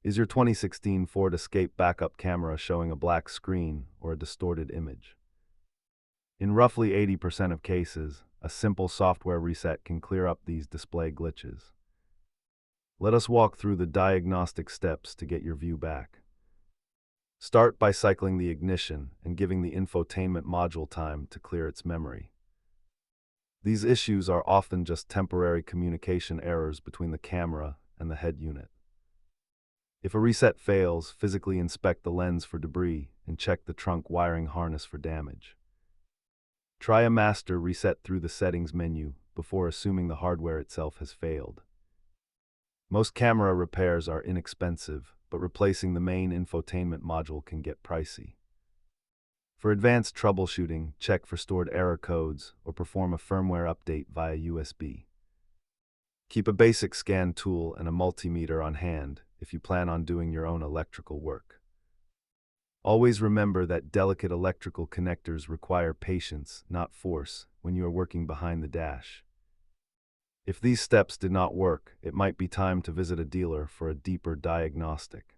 Is your 2016 Ford Escape backup camera showing a black screen or a distorted image? In roughly 80% of cases, a simple software reset can clear up these display glitches. Let us walk through the diagnostic steps to get your view back. Start by cycling the ignition and giving the infotainment module time to clear its memory. These issues are often just temporary communication errors between the camera and the head unit. If a reset fails, physically inspect the lens for debris and check the trunk wiring harness for damage. Try a master reset through the settings menu before assuming the hardware itself has failed. Most camera repairs are inexpensive, but replacing the main infotainment module can get pricey. For advanced troubleshooting, check for stored error codes or perform a firmware update via USB. Keep a basic scan tool and a multimeter on hand if you plan on doing your own electrical work. Always remember that delicate electrical connectors require patience, not force, when you are working behind the dash. If these steps did not work, it might be time to visit a dealer for a deeper diagnostic.